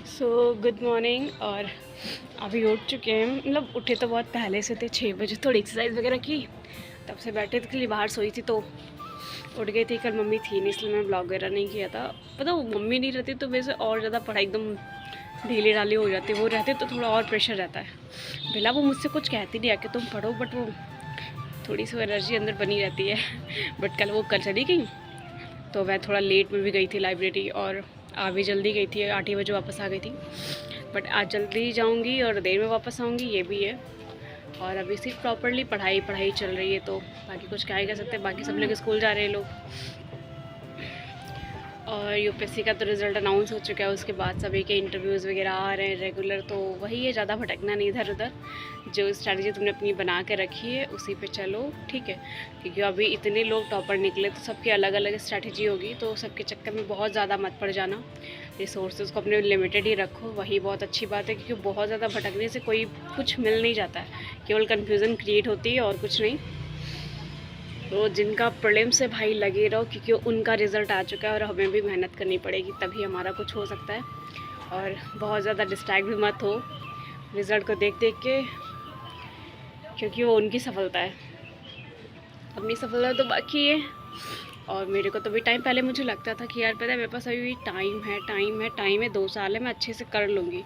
So good morning. और अभी उठ चुके हैं, मतलब उठे तो बहुत पहले से थे, 6 बजे। थोड़ी एक्सरसाइज वगैरह की, तब से बैठे थे, बाहर सोई थी तो उठ गई थी। कल मम्मी थी नहीं, इसलिए मैं ब्लॉग वगैरह नहीं किया था। पता वो मम्मी नहीं रहती तो वैसे और ज़्यादा पढ़ाई एकदम ढीली ढाली हो जाती है। वो रहते तो थोड़ा और प्रेशर रहता है। भला वो मुझसे कुछ कहती नहीं आके तुम पढ़ो, बट वो थोड़ी सी एनर्जी अंदर बनी रहती है। बट कल वो चली गई तो मैं थोड़ा लेट में भी गई थी लाइब्रेरी, और आ भी जल्दी गई थी, 8 ही बजे वापस आ गई थी। बट आज जल्दी जाऊंगी और देर में वापस आऊँगी, ये भी है। और अभी सिर्फ प्रॉपरली पढ़ाई पढ़ाई चल रही है, तो बाकी कुछ क्या ही कर सकते हैं। बाकी सब लोग स्कूल जा रहे हैं लोग। और यूपीएससी का तो रिज़ल्ट अनाउंस हो चुका है, उसके बाद सभी के इंटरव्यूज़ वगैरह आ रहे हैं रेगुलर। तो वही है, ज़्यादा भटकना नहीं इधर उधर। जो स्ट्रैटेजी तुमने अपनी बना के रखी है उसी पे चलो, ठीक है। क्योंकि अभी इतने लोग टॉपर निकले तो सबकी अलग अलग स्ट्रैटेजी होगी, तो सबके चक्कर में बहुत ज़्यादा मत पड़ जाना। रिसोर्सेज को अपने लिमिटेड ही रखो, वही बहुत अच्छी बात है। क्योंकि बहुत ज़्यादा भटकने से कोई कुछ मिल नहीं जाता है, केवल कन्फ्यूज़न क्रिएट होती है और कुछ नहीं। तो जिनका प्रीलिम्स से भाई लगे रहो, क्योंकि उनका रिज़ल्ट आ चुका है और हमें भी मेहनत करनी पड़ेगी, तभी हमारा कुछ हो सकता है। और बहुत ज़्यादा डिस्ट्रैक्ट भी मत हो रिज़ल्ट को देख देख के, क्योंकि वो उनकी सफलता है, अपनी सफलता तो बाकी है। और मेरे को तो भी टाइम, पहले मुझे लगता था कि यार पता है मेरे पास अभी भी टाइम है, टाइम है, टाइम है, 2 साल है, मैं अच्छे से कर लूँगी।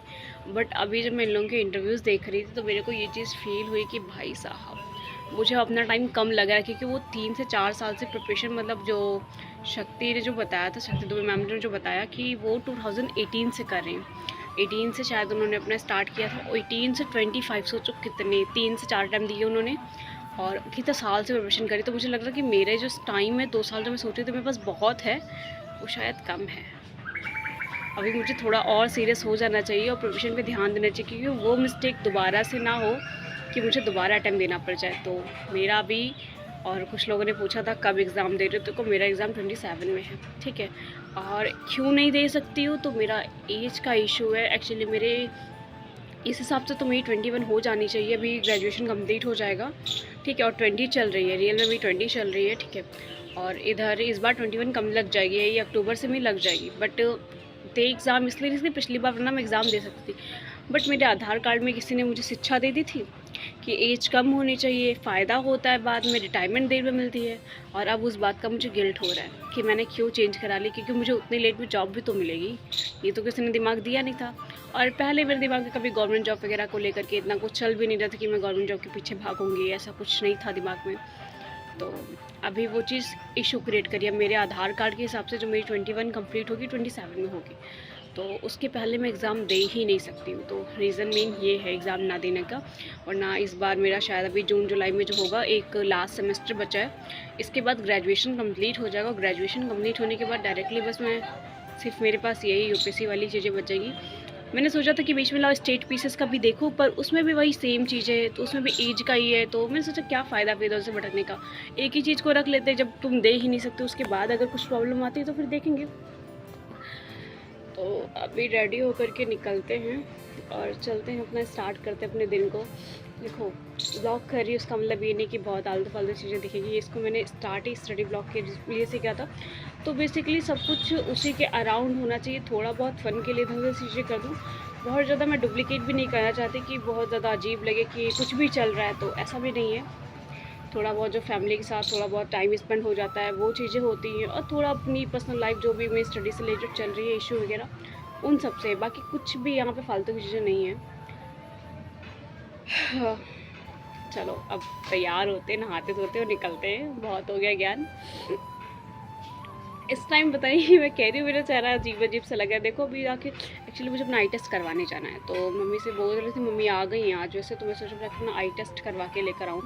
बट अभी जब मैं इन लोगों के इंटरव्यूज़ देख रही थी तो मेरे को ये चीज़ फील हुई कि भाई साहब मुझे अपना टाइम कम लगा है। क्योंकि वो 3 से 4 साल से प्रिपरेशन, मतलब जो शक्ति ने जो बताया था, शक्ति दुबे मैम ने जो बताया कि वो 2018 से कर रहे हैं। 18 से शायद उन्होंने अपना स्टार्ट किया था, 18 से 25, सोचो कितने, 3 से 4 टाइम दिए उन्होंने। और कितने साल से प्रिपरेशन करी। तो मुझे लग रहा है कि मेरे जो टाइम है, 2 साल जो मैं सोच रही थी मेरे पास बहुत है, वो शायद कम है। अभी मुझे थोड़ा और सीरियस हो जाना चाहिए और प्रिपरेशन पे ध्यान देना चाहिए, क्योंकि वो मिस्टेक दोबारा से ना हो कि मुझे दोबारा अटैम्प्ट देना पड़ जाए। तो मेरा अभी, और कुछ लोगों ने पूछा था कब एग्ज़ाम दे रहे हो, तो मेरा एग्ज़ाम 27 में है, ठीक है। और क्यों नहीं दे सकती हूँ, तो मेरा एज का इशू है एक्चुअली। मेरे इस हिसाब से तो मेरी 21 हो जानी चाहिए, अभी ग्रेजुएशन कंप्लीट हो जाएगा, ठीक है। और 20 चल रही है, रियल में भी 20 चल रही है, ठीक है। और इधर इस बार 21 कम लग जाएगी, ये अक्टूबर से भी लग जाएगी। बट दे एग्ज़ाम इसलिए पिछली बार वरना मैं एग्ज़ाम दे सकती थी। बट मेरे आधार कार्ड में किसी ने मुझे शिक्षा दे दी थी कि एज कम होनी चाहिए, फ़ायदा होता है, बाद में रिटायरमेंट देर में मिलती है। और अब उस बात का मुझे गिल्ट हो रहा है कि मैंने क्यों चेंज करा ली, क्योंकि मुझे उतनी लेट में जॉब भी तो मिलेगी, ये तो किसी ने दिमाग दिया नहीं था। और पहले मेरे दिमाग में कभी गवर्नमेंट जॉब वगैरह को लेकर के इतना कुछ चल भी नहीं रहा था कि मैं गवर्नमेंट जॉब के पीछे भागूंगी, ऐसा कुछ नहीं था दिमाग में। तो अभी वो चीज़ इशू क्रिएट करी है मेरे आधार कार्ड के हिसाब से। जो मेरी 21 कंप्लीट होगी, 27 में होगी, तो उसके पहले मैं एग्ज़ाम दे ही नहीं सकती हूँ। तो रीज़न मेन ये है एग्ज़ाम ना देने का। और ना इस बार मेरा शायद अभी जून जुलाई में जो होगा, एक लास्ट सेमेस्टर बचा है, इसके बाद ग्रेजुएशन कंप्लीट हो जाएगा। ग्रेजुएशन कंप्लीट होने के बाद डायरेक्टली बस मैं, सिर्फ मेरे पास यही यूपीएससी वाली चीज़ें बचेगी। मैंने सोचा था कि बीच में लाओ स्टेट पीसेस का भी देखो, पर उसमें भी वही सेम चीज़ है, तो उसमें भी एज का ही है। तो मैंने सोचा क्या फ़ायदा फिर इधर से भटकने का, एक ही चीज़ को रख लेते, जब तुम दे ही नहीं सकते उसके बाद अगर कुछ प्रॉब्लम आती है तो फिर देखेंगे। तो अभी रेडी होकर के निकलते हैं और चलते हैं, अपना स्टार्ट करते हैं अपने दिन को। देखो ब्लॉग कर रही है उसका मतलब ये नहीं कि बहुत आलतू फालतू चीज़ें दिखेगी। इसको मैंने स्टार्ट ही स्टडी ब्लॉग के लिए से किया था, तो बेसिकली सब कुछ उसी के अराउंड होना चाहिए। थोड़ा बहुत फ़न के लिए इधर चीज़ें कर दूँ, बहुत ज़्यादा मैं डुप्लीकेट भी नहीं करना चाहती कि बहुत ज़्यादा अजीब लगे कि कुछ भी चल रहा है, तो ऐसा भी नहीं है। थोड़ा बहुत जो फैमिली के साथ थोड़ा बहुत टाइम स्पेंड हो जाता है, वो चीज़ें होती हैं। और थोड़ा अपनी पर्सनल लाइफ जो भी मेरी स्टडी से रिलेटेड चल रही है, इशू वगैरह, उन सब से। बाकी कुछ भी यहाँ पे फालतू की चीज़ें नहीं है। हाँ, चलो अब तैयार होते, नहाते धोते और निकलते हैं। बहुत हो गया ज्ञान इस टाइम। बताइए मैं कह रही हूँ मेरा चेहरा अजीब अजीब सा लगा है। देखो अभी आके एक्चुअली मुझे अपना आई टेस्ट करवाने जाना है, तो मम्मी से बोल रही थी, मम्मी आ गई हैं आज वैसे, तो मैं सोच रही अपना आई टेस्ट करवा के लेकर आऊँ।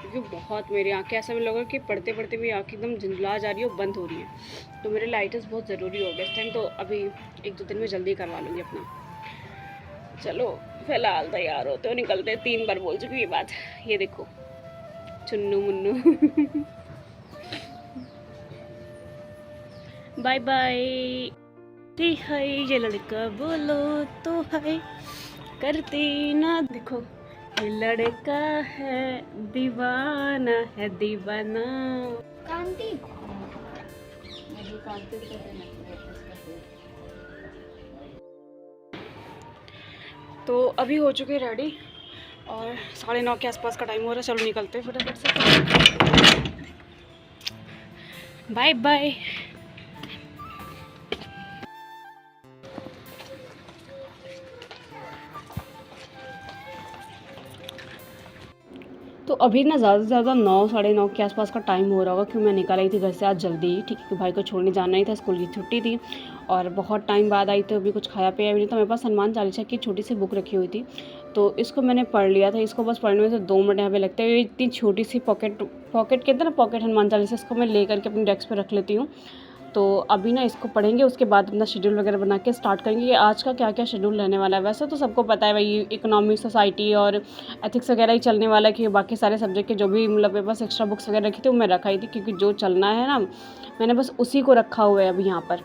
क्योंकि बहुत मेरी आँखें, ऐसा भी लगा कि पढ़ते पढ़ते मेरी आँखें एकदम झुंझला जा रही है और बंद हो रही है। तो मेरे लिए आई टेस्ट बहुत ज़रूरी हो गया इस टाइम, तो अभी 1-2 दिन में जल्दी करवा लूँगी अपना। चलो फिलहाल तैयार होते हो, निकलते। 3 बार बोल चुकी ये बात, ये देखो Chunnu Munnu. Bye bye. Hi ये लड़का बोलो तो हाय करती ना, देखो ये लड़का है दीवाना, है दीवाना। कांटी तो अभी हो चुके रेडी और 9:30 के आसपास का टाइम हो रहा है। चलो निकलते हैं फटाफट से। Bye bye. तो अभी ना ज़्यादा से ज़्यादा 9 9:30 के आसपास का टाइम हो रहा होगा, क्योंकि मैं निकल आई थी घर से आज जल्दी ही, ठीक है, क्योंकि भाई को छोड़ने जाना ही था, स्कूल की छुट्टी थी और बहुत टाइम बाद आई, तो अभी कुछ खाया पिया भी नहीं था। मेरे पास हनुमान चालीसा की छोटी सी बुक रखी हुई थी, तो इसको मैंने पढ़ लिया था। इसको बस पढ़ने में से 2 मिनट यहाँ पे लगते हैं। इतनी छोटी सी पॉकेट कहते हैं ना, पॉकेट हनुमान चालीसा, इसको मैं ले करके अपनी डेस्क पर रख लेती हूँ। तो अभी ना इसको पढ़ेंगे, उसके बाद अपना शेड्यूल वगैरह बना के स्टार्ट करेंगे कि आज का क्या क्या शेड्यूल रहने वाला है। वैसे तो सबको पता है भाई, इकोनॉमिक, सोसाइटी और एथिक्स वगैरह ही चलने वाला है, कि बाकी सारे सब्जेक्ट के जो भी मतलब मेरे पास एक्स्ट्रा बुक्स वगैरह रखी थी वो मैं रखाई थी, क्योंकि जो चलना है ना मैंने बस उसी को रखा हुआ है अभी यहाँ पर।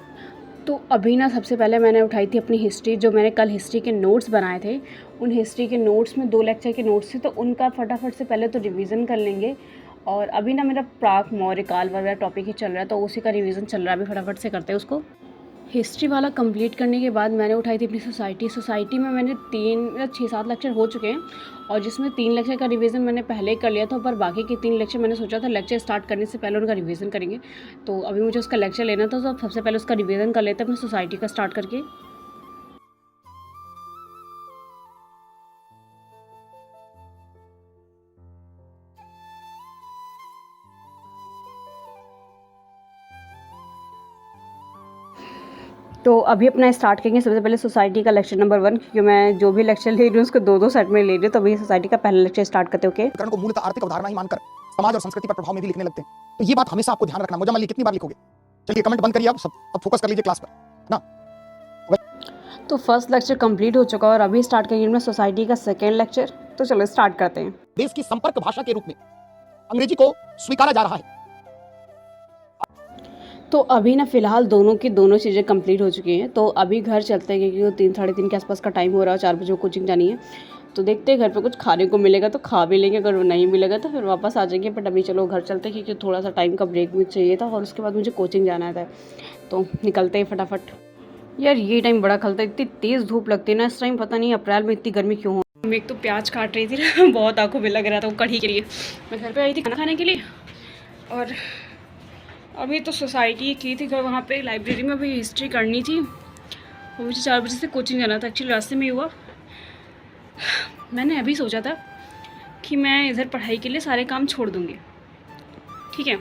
तो अभी ना सबसे पहले मैंने उठाई थी अपनी हिस्ट्री, जो मैंने कल हिस्ट्री के नोट्स बनाए थे। उन हिस्ट्री के नोट्स में 2 लेक्चर के नोट्स थे, तो उनका फटाफट से पहले तो रिवीजन कर लेंगे। और अभी ना मेरा प्राक मौर्य काल वगैरह टॉपिक ही चल रहा है, तो उसी का रिवीजन चल रहा है, अभी फटाफट से करते हैं उसको। हिस्ट्री वाला कंप्लीट करने के बाद मैंने उठाई थी अपनी सोसाइटी में मैंने 6-7 लेक्चर हो चुके हैं, और जिसमें 3 लेक्चर का रिवीजन मैंने पहले ही कर लिया था, पर बाकी के 3 लेक्चर मैंने सोचा था लेक्चर स्टार्ट करने से पहले उनका रिवीजन करेंगे। तो अभी मुझे उसका लेक्चर लेना था, तो सबसे पहले उसका रिवीजन कर लेते हैं अपनी सोसाइटी का स्टार्ट करके। तो अभी अपना स्टार्ट करेंगे सबसे पहले सोसाइटी का लेक्चर नंबर 1, क्योंकि मैं जो भी लेक्चर ले रही हूँ उसको 2-2 सेट में ले रही हूँ। तो अभी सोसाइटी का पहला लेक्चर स्टार्ट करते हैं। ओके, को मूलतः आर्थिक अवधारणा ही मानकर समाज और संस्कृति पर प्रभाव में भी लिखने लगते हैं। तो ये बात हमेशा आपको ध्यान रखना। मुजम्मल कितनी बार लिखोगे? चलिए कमेंट बंद करिए, अब फोकस कर लीजिए क्लास पर ना। तो फर्स्ट लेक्चर कंप्लीट हो चुका है और अभी स्टार्ट करेंगे मैं सोसाइटी का सेकेंड लेक्चर। तो चलो स्टार्ट करते हैं। देश की संपर्क भाषा के रूप में अंग्रेजी को स्वीकारा जा रहा है। तो अभी ना फ़िलहाल दोनों चीज़ें कंप्लीट हो चुकी हैं। तो अभी घर चलते हैं, क्योंकि वो 3-3:30 के आसपास का टाइम हो रहा है, 4 बजे कोचिंग जानी है। तो देखते हैं घर पे कुछ खाने को मिलेगा तो खा भी लेंगे, अगर वो नहीं मिलेगा तो फिर वापस आ जाएंगे। बट अभी चलो घर चलते हैं, क्योंकि थोड़ा सा टाइम का ब्रेक मुझे चाहिए था और उसके बाद मुझे कोचिंग जाना था। तो निकलते हैं फटाफट। यार ये टाइम बड़ा खलता है, इतनी तेज़ धूप लगती है ना इस टाइम, पता नहीं अप्रैल में इतनी गर्मी क्यों हो। मैं एक तो प्याज काट रही थी ना, बहुत आंखों में लग रहा था वो कढ़ी के लिए। मैं घर पे आई थी खाना खाने के लिए, और अभी तो सोसाइटी की थी, वहाँ पे लाइब्रेरी में अभी हिस्ट्री करनी थी, और मुझे 4 बजे से कोचिंग जाना था। एक्चुअली रास्ते में ही हुआ, मैंने अभी सोचा था कि मैं इधर पढ़ाई के लिए सारे काम छोड़ दूँगी, ठीक है,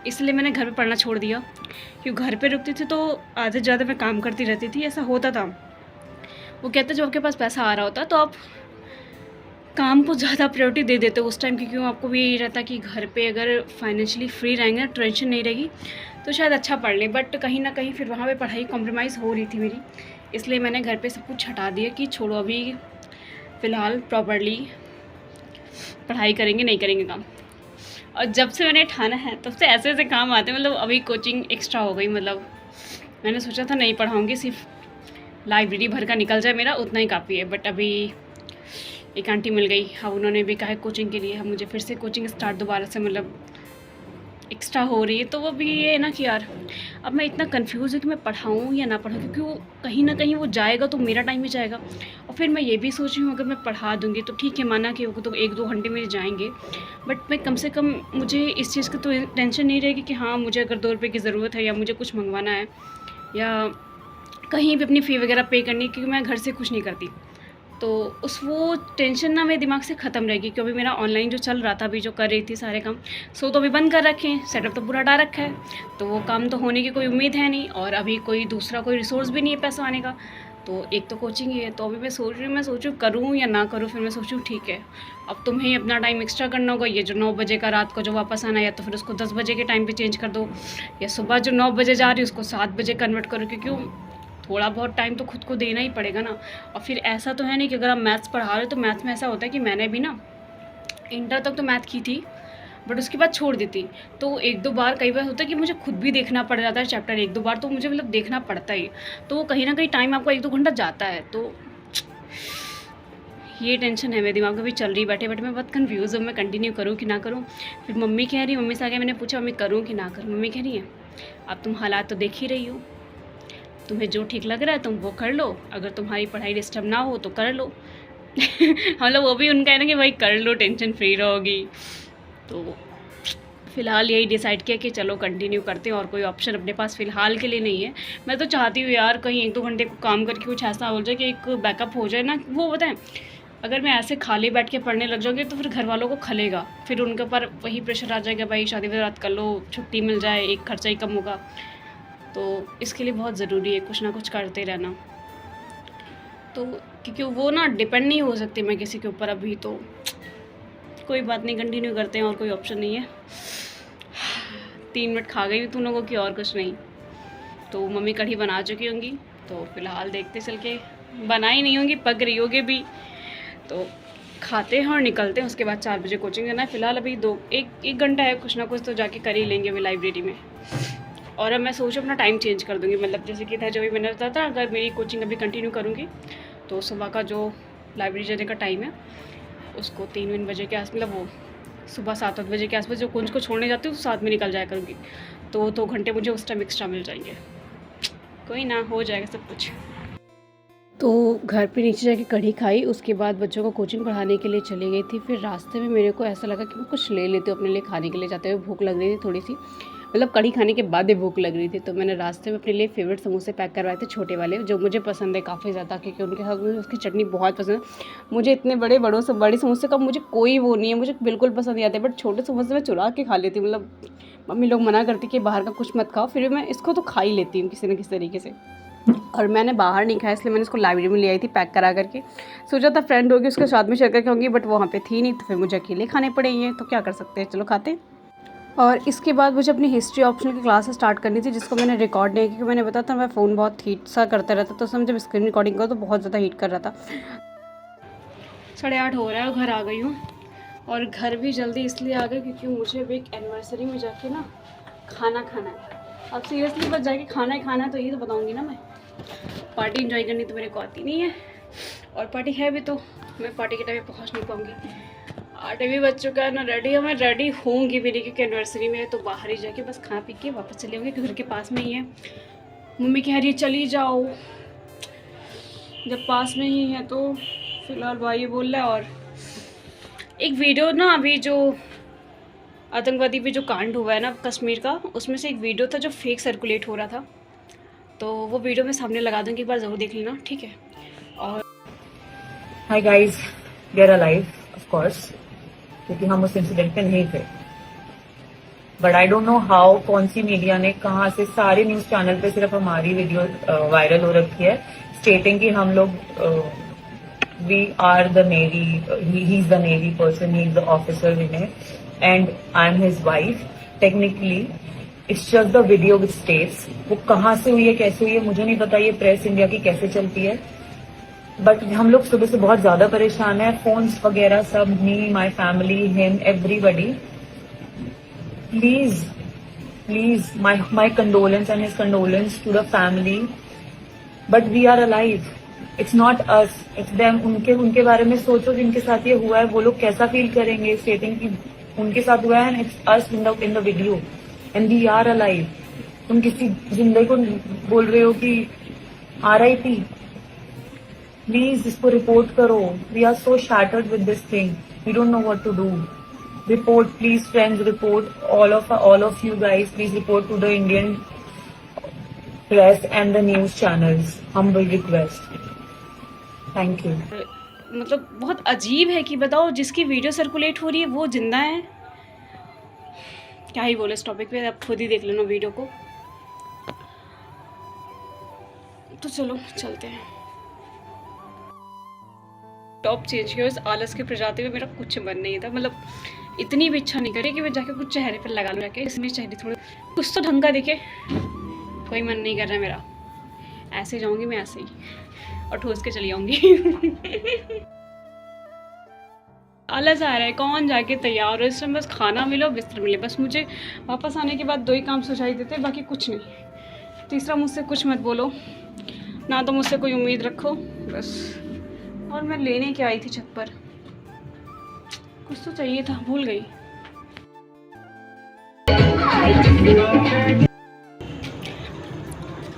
इसलिए मैंने घर पे पढ़ना छोड़ दिया। क्योंकि घर पे रुकती थी तो आधे से ज़्यादा मैं काम करती रहती थी, ऐसा होता था। वो कहते जब आपके पास पैसा आ रहा होता तो आप काम को ज़्यादा प्रायोरिटी दे देते हो उस टाइम, क्योंकि आपको भी यही रहता कि घर पे अगर फाइनेंशियली फ्री रहेंगे ना, टेंशन नहीं रहेगी, तो शायद अच्छा पढ़ लें। बट कहीं ना कहीं फिर वहाँ पे पढ़ाई कॉम्प्रोमाइज़ हो रही थी मेरी, इसलिए मैंने घर पे सब कुछ हटा दिया कि छोड़ो, अभी फ़िलहाल प्रॉपरली पढ़ाई करेंगे, नहीं करेंगे काम। और जब से मैंने ठाना है तब से ऐसे ऐसे काम आते हैं, मतलब अभी कोचिंग एक्स्ट्रा हो गई। मतलब मैंने सोचा था नहीं पढ़ाऊँगी, सिर्फ लाइब्रेरी भर का निकल जाए मेरा, उतना ही काफ़ी है। बट अभी एक आंटी मिल गई, अब उन्होंने भी कहा है कोचिंग के लिए, अब मुझे फिर से कोचिंग स्टार्ट दोबारा से मतलब एक्स्ट्रा हो रही है। तो वो भी ये है ना कि यार अब मैं इतना कंफ्यूज हूँ कि मैं पढ़ाऊँ या ना पढ़ाऊँ, क्योंकि वो कहीं ना कहीं वो जाएगा तो मेरा टाइम भी जाएगा। और फिर मैं ये भी सोच रही हूँ अगर मैं पढ़ा दूँगी तो ठीक है, माना कि वो तो 1-2 घंटे मेरे जाएंगे, बट मैं कम से कम मुझे इस चीज़ की तो टेंशन नहीं रहेगी कि हाँ मुझे अगर 2 रुपये की ज़रूरत है या मुझे कुछ मंगवाना है या कहीं भी अपनी फ़ी वगैरह पे करनी है, क्योंकि मैं घर से कुछ नहीं करती। तो वो टेंशन ना मेरे दिमाग से ख़त्म रहेगी, क्योंकि मेरा ऑनलाइन जो चल रहा था, अभी जो कर रही थी सारे काम, सो तो अभी बंद कर रखे हैं, सेटअप तो पूरा हटा रखा है, तो वो काम तो होने की कोई उम्मीद है नहीं, और अभी कोई दूसरा कोई रिसोर्स भी नहीं है पैसा आने का। तो एक तो कोचिंग ही है, तो अभी मैं सोचूँ करूँ या ना करूँ। फिर मैं सोचूँ ठीक है, अब तुम्हें अपना टाइम एक्स्ट्रा करना होगा, ये जो 9 बजे का रात को जो वापस आना है, या तो फिर उसको 10 बजे के टाइम पे चेंज कर दो, या सुबह जो 9 बजे जा रही है उसको 7 बजे कन्वर्ट करो, क्योंकि थोड़ा बहुत टाइम तो खुद को देना ही पड़ेगा ना। और फिर ऐसा तो है नहीं कि अगर आप मैथ्स पढ़ा रहे हो तो मैथ्स में ऐसा होता है कि मैंने भी ना इंटर तक तो मैथ की थी, बट उसके बाद छोड़ दी थी। तो 1-2 बार कई बार होता है कि मुझे खुद भी देखना पड़ जाता है चैप्टर 1-2 बार, तो मुझे मतलब देखना पड़ता ही, तो कहीं ना कहीं टाइम आपको 1-2 घंटा जाता है। तो ये टेंशन है मेरे दिमाग में भी चल रही बैठे मैं बहुत कन्फ्यूज़ हूँ, मैं कंटिन्यू करूँ कि ना करूँ। फिर मम्मी कह रही, मम्मी से आगे मैंने पूछा मम्मी करूँ कि ना करूँ, मम्मी कह रही है अब तुम हालात तो देख ही रही हो, तुम्हें जो ठीक लग रहा है तुम वो कर लो, अगर तुम्हारी पढ़ाई डिस्टर्ब ना हो तो कर लो, मतलब वो भी उनका है ना कि भाई कर लो, टेंशन फ्री रहोगी। तो फ़िलहाल यही डिसाइड किया कि चलो कंटिन्यू करते हैं, और कोई ऑप्शन अपने पास फ़िलहाल के लिए नहीं है। मैं तो चाहती हूँ यार कहीं 1-2 घंटे को काम करके कुछ ऐसा हो जाए कि एक बैकअप हो जाए ना। वो पता है, अगर मैं ऐसे खाली बैठ के पढ़ने लग जाऊँगी तो फिर घर वालों को खलेगा, फिर उनके ऊपर वही प्रेशर आ जाएगा, भाई शादी वगैरह कर लो, छुट्टी मिल जाए, एक खर्चा ही कम होगा। तो इसके लिए बहुत ज़रूरी है कुछ ना कुछ करते रहना। तो क्योंकि वो ना डिपेंड नहीं हो सकती मैं किसी के ऊपर अभी, तो कोई बात नहीं, कंटिन्यू करते हैं, और कोई ऑप्शन नहीं है। 3 मिनट खा गई तुम लोगों की, और कुछ नहीं। तो मम्मी कढ़ी बना चुकी होंगी, तो फ़िलहाल देखते चल के, बनाई नहीं होंगी, पक रही होगी भी, तो खाते हैं और निकलते हैं। उसके बाद 4 बजे कोचिंग जाना है। फ़िलहाल अभी एक घंटा है, कुछ ना कुछ तो जाके कर ही लेंगे अभी लाइब्रेरी में। और अब मैं सोचूँ अपना टाइम चेंज कर दूँगी, मतलब जैसे कि था जो भी मैंने बताया था, अगर मेरी कोचिंग अभी कंटिन्यू करूँगी तो सुबह का जो लाइब्रेरी जाने का टाइम है उसको 3 बजे के आस, मतलब वो सुबह 7-8 बजे के आसपास जो कुंज को छोड़ने जाती हूँ तो साथ में निकल जाया करूँगी, तो 2 घंटे मुझे उस टाइम एक्स्ट्रा मिल जाएंगे। कोई ना, हो जाएगा सब कुछ। तो घर पे नीचे जाके कढ़ी खाई, उसके बाद बच्चों को कोचिंग पढ़ाने के लिए चली गई थी। फिर रास्ते में मेरे को ऐसा लगा कि मैं कुछ ले लेती हूँ अपने लिए खाने के लिए, जाते हुए भूख लग रही थी थोड़ी सी, मतलब कढ़ी खाने के बाद ही भूख लग रही थी। तो मैंने रास्ते में अपने लिए फेवरेट समोसे पैक करवाए थे, छोटे वाले, जो मुझे पसंद है काफ़ी ज़्यादा, क्योंकि उनके साथ मुझे उसकी चटनी बहुत पसंद है। मुझे इतने बड़े समोसे का मुझे कोई वो नहीं है, मुझे बिल्कुल पसंद नहीं आते, बट छोटे समोसे मैं चुरा के खा लेती हूँ। मतलब मम्मी लोग मना करती कि बाहर का कुछ मत खाओ, फिर भी मैं इसको तो खा ही लेती हूँ किसी न किसी तरीके से। और मैंने बाहर नहीं खाया, इसलिए मैंने इसको लाइब्रेरी में ले आई थी पैक करा करके। सोचा था फ्रेंड होगी उसके साथ में शेयर करके होंगी, बट वो वहाँ पे थी नहीं, तो फिर मुझे अकेले खाने पड़े हैं, तो क्या कर सकते हैं, चलो खाते हैं। और इसके बाद मुझे अपनी हिस्ट्री ऑप्शनल की क्लास स्टार्ट करनी थी, जिसको मैंने रिकॉर्ड नहीं, क्योंकि मैंने बताया था मैं फ़ोन बहुत हीट सा करता रहता, तो उसमें जब स्क्रीन रिकॉर्डिंग करो तो बहुत ज़्यादा हीट कर रहा था। 8:30 हो रहा है, घर आ गई हूँ। और घर भी जल्दी इसलिए आ गई क्योंकि मुझे अभी एक एनिवर्सरी में जाके ना खाना खाना है। अब सीरियसली बस जाके खाना ही खाना है, तो ये तो बताऊँगी ना मैं। पार्टी इंजॉय करनी तो मेरे को आती नहीं है, और पार्टी है भी तो मैं पार्टी के टाइम पे पहुँच नहीं पाऊँगी। 8 भी बज चुका है ना, रेडी मैं रेडी होंगी भी नहीं, क्योंकि एनिवर्सरी में है, तो बाहर ही जाके बस खा पी के वापस चले होंगे, घर के पास में ही है। मम्मी कह रही है चली जाओ, जब पास में ही है तो फिलहाल भाई बोल रहा है। और एक वीडियो ना अभी जो आतंकवादी पे जो कांड हुआ है ना कश्मीर का, उसमें से एक वीडियो था जो फेक सर्कुलेट हो रहा था, तो वो वीडियो मैं सामने लगा दूँगी, एक बार ज़रूर देख लेना, ठीक है। और hi guys, we are alive of course, क्योंकि हम उस इंसिडेंट पे नहीं थे। But I don't know how कौन सी मीडिया ने कहाँ से सारे न्यूज चैनल पे सिर्फ हमारी वीडियो वायरल हो रखी है, स्टेटिंग कि हम लोग we are the navy, he is the navy person, he is the officer in it, and I am his wife. Technically it's just the video which states. वो कहाँ से हुई है, कैसे हुई है, मुझे नहीं पता, ये प्रेस इंडिया की कैसे चलती है। बट हम लोग सुबह से बहुत ज्यादा परेशान है, फोन्स वगैरह सब, me, my family, him, everybody. Please my condolence and his condolence to the family, but we are alive. It's not us, it's them. उनके बारे में सोचो जिनके साथ ये हुआ है, वो लोग कैसा फील करेंगे स्टेटिंग कि उनके साथ हुआ है, and it's us in the video, and we are alive. तुम किसी जिंदगी को बोल रहे हो कि RIP। प्लीज इसको रिपोर्ट करो। We are so shattered with this thing, we don't know what to do. Report please friends, report all of you guys, please report to the Indian press and the news channels, humble request. Thank you. मतलब बहुत अजीब है कि बताओ जिसकी video circulate हो रही है वो जिंदा है, क्या ही बोले इस टॉपिक पे, आप खुद ही देख लेना वीडियो को। तो चलो चलते हैं। टॉप चेंज किया, उस आलस के प्रजाति में मेरा कुछ मन नहीं था, मतलब इतनी भी इच्छा नहीं करी कि मैं जाके कुछ चेहरे पर लगा लूँ, जाके इसमें चेहरे थोड़े कुछ तो ढंग का दिखे, कोई मन नहीं कर रहा है मेरा। ऐसे जाऊंगी मैं, ऐसे ही और ठोस के चली आऊंगी। आलस आ रहा है, कौन जाके तैयार हो, इस टाइम बस खाना मिलो, बिस्तर मिले, बस मुझे वापस आने के बाद 2 ही काम सुझाई देते, बाकी कुछ नहीं। तीसरा, मुझसे कुछ मत बोलो, ना तो मुझसे कोई उम्मीद रखो बस। और मैं लेने क्या आई थी छत पर, कुछ तो चाहिए था, भूल गई।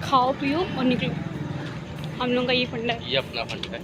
खाओ पियो और निकलो, हम लोग का ये फंडा है, ये अपना फंड है।